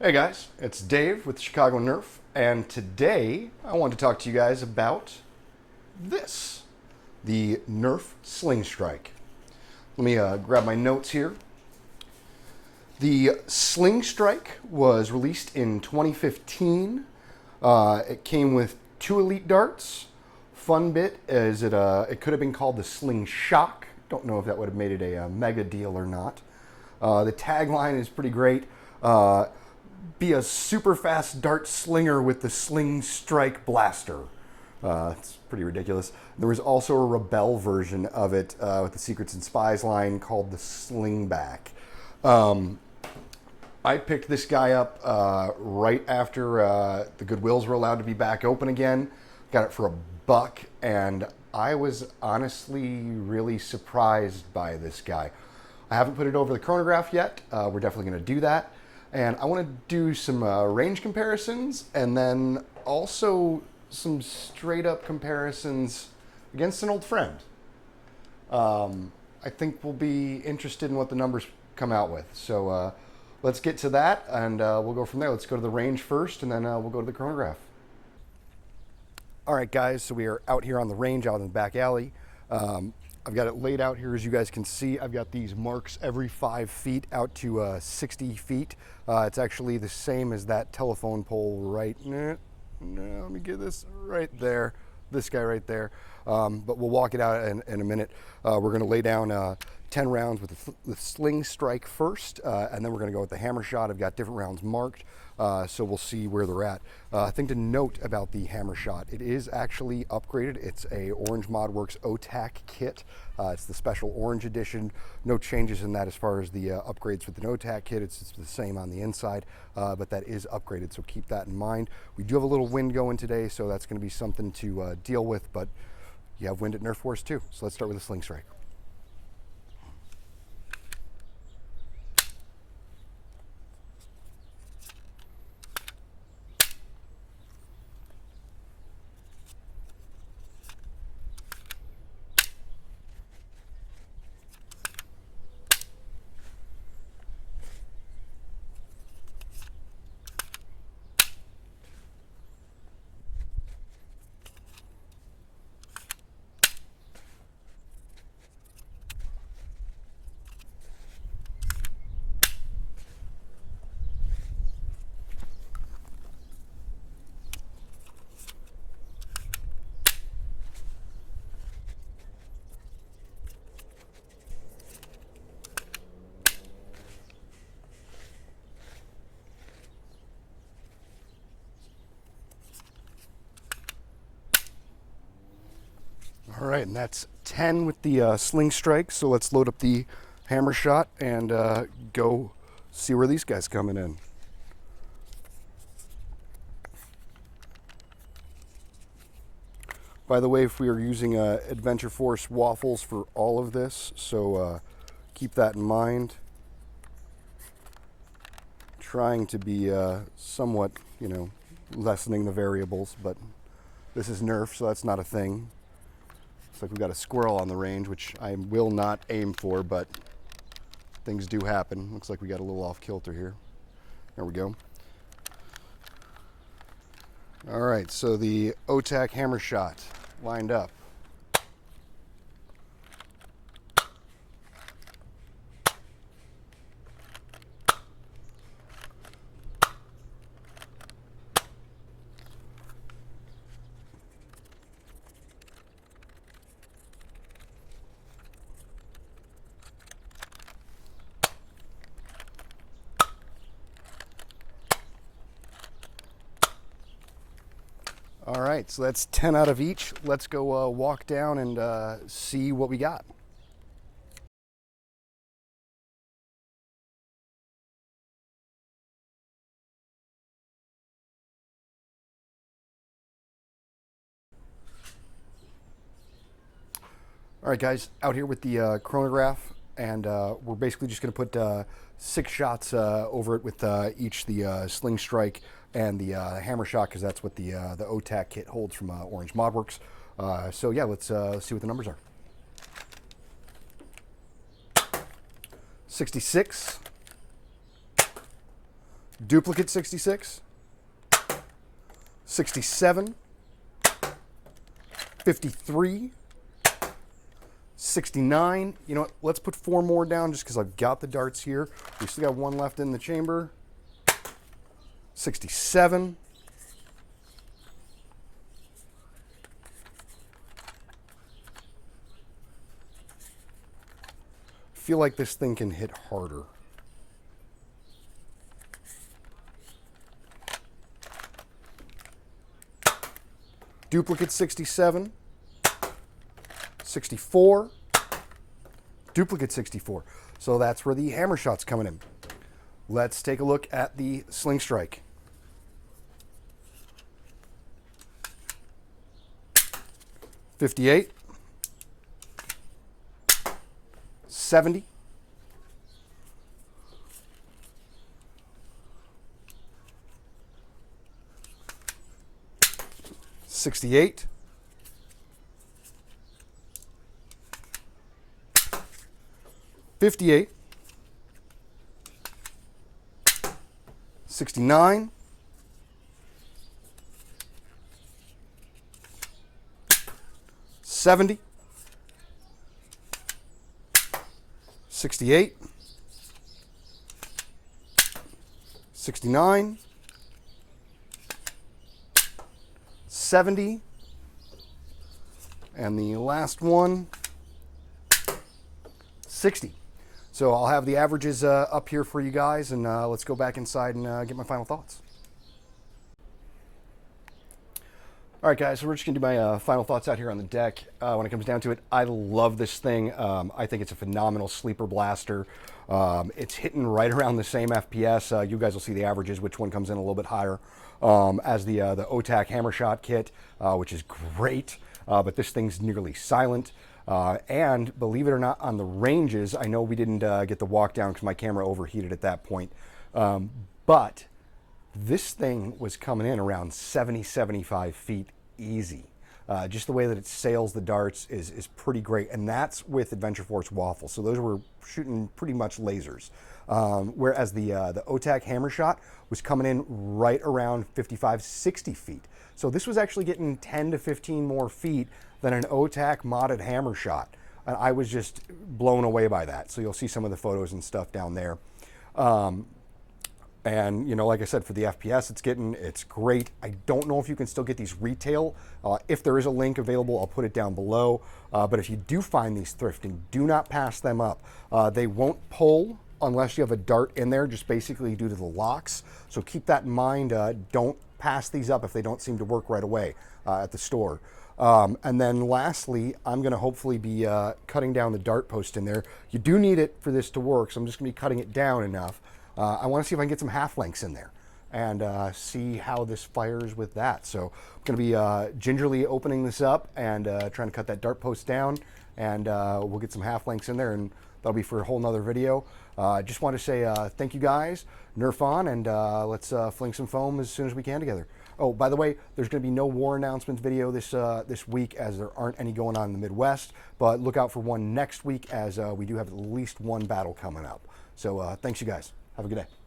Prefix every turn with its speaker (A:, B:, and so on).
A: Hey guys, it's Dave with Chicago Nerf, and today I want to talk to you guys about this, the Nerf Slingstrike. Let me grab my notes here. The Slingstrike was released in 2015. It came with 2 elite darts. Fun bit is it could have been called the Sling Shock. Don't know if that would have made it a mega deal or not. The tagline is pretty great. Be a super fast dart slinger with the Slingstrike blaster. It's pretty ridiculous. There was also a Rebel version of it with the Secrets and Spies line called the Slingback. I picked this guy up right after the Goodwills were allowed to be back open again. Got it for $1, and I was honestly really surprised by this guy. I haven't put it over the chronograph yet. We're definitely going to do that. And I want to do some range comparisons and then also some straight up comparisons against an old friend. I think we'll be interested in what the numbers come out with. So let's get to that and we'll go from there. Let's go to the range first and then we'll go to the chronograph. All right, guys, so we are out here on the range out in the back alley. I've got it laid out here as you guys can see. I've got these marks every 5 feet out to 60 feet. It's actually the same as that telephone pole right, no, let me get this right there. This guy right there. But we'll walk it out in a minute. We're gonna lay down 10 rounds with the Slingstrike first, and then we're gonna go with the hammer shot. I've got different rounds marked, so we'll see where they're at. Thing to note about the hammer shot, it is actually upgraded. It's a Orange ModWorks OTAC kit. It's the special orange edition. No changes in that as far as the upgrades with the OTAC kit. It's the same on the inside, but that is upgraded, so keep that in mind. We do have a little wind going today, so that's gonna be something to deal with, but you have wind at Nerf Wars too. So let's start with the Slingstrike. All right, and that's 10 with the Slingstrike. So let's load up the hammer shot and go see where these guys coming in. By the way, if we are using Adventure Force waffles for all of this, so keep that in mind. Trying to be somewhat, lessening the variables, but this is Nerf, so that's not a thing. Looks like we've got a squirrel on the range, which I will not aim for, but things do happen. Looks like we got a little off kilter here. There we go. All right, so the OTAC hammer shot lined up. All right, so that's 10 out of each. Let's go walk down and see what we got. All right, guys, out here with the chronograph, and we're basically just going to put 6 shots over it with each the Slingstrike and the hammer shot, because that's what the OTAC kit holds from Orange ModWorks. So yeah, let's see what the numbers are. 66, duplicate 66, 67, 53, 69. You know what? Let's put 4 more down just because I've got the darts here. We still got 1 left in the chamber. 67. Feel like this thing can hit harder. Duplicate 67, 64, duplicate 64. So that's where the hammer shot's coming in. Let's take a look at the Slingstrike. 58, 70, 68, 58, 69, 70, 68, 69, 70, and the last one, 60. So I'll have the averages up here for you guys, and let's go back inside and get my final thoughts. All right, guys, so we're just gonna do my final thoughts out here on the deck. When it comes down to it, I love this thing. I think it's a phenomenal sleeper blaster. It's hitting right around the same FPS. You guys will see the averages, which one comes in a little bit higher, as the OTAC hammer shot kit, which is great, but this thing's nearly silent. And believe it or not, on the ranges, I know we didn't get the walk down because my camera overheated at that point, but this thing was coming in around 70, 75 feet easy. Just the way that it sails the darts is pretty great, and that's with Adventure Force waffles. So those were shooting pretty much lasers. Whereas the OTAC hammer shot was coming in right around 55, 60 feet. So this was actually getting 10 to 15 more feet than an OTAC modded hammer shot. And I was just blown away by that. So you'll see some of the photos and stuff down there. And, you know, like I said, for the FPS it's great. I don't know if you can still get these retail. If there is a link available, I'll put it down below. But if you do find these thrifting, do not pass them up. They won't pull unless you have a dart in there, just basically due to the locks. So keep that in mind. Don't pass these up if they don't seem to work right away at the store. And then lastly, I'm going to hopefully be cutting down the dart post in there. You do need it for this to work, so I'm just going to be cutting it down enough. I want to see if I can get some half lengths in there and see how this fires with that. So I'm going to be gingerly opening this up and trying to cut that dart post down, and we'll get some half lengths in there, and that'll be for a whole nother video. Just want to say thank you guys, Nerf on, and let's fling some foam as soon as we can together. Oh, by the way, there's going to be no war announcements video this week, as there aren't any going on in the Midwest, but look out for one next week, as we do have at least one battle coming up. So thanks you guys. Have a good day.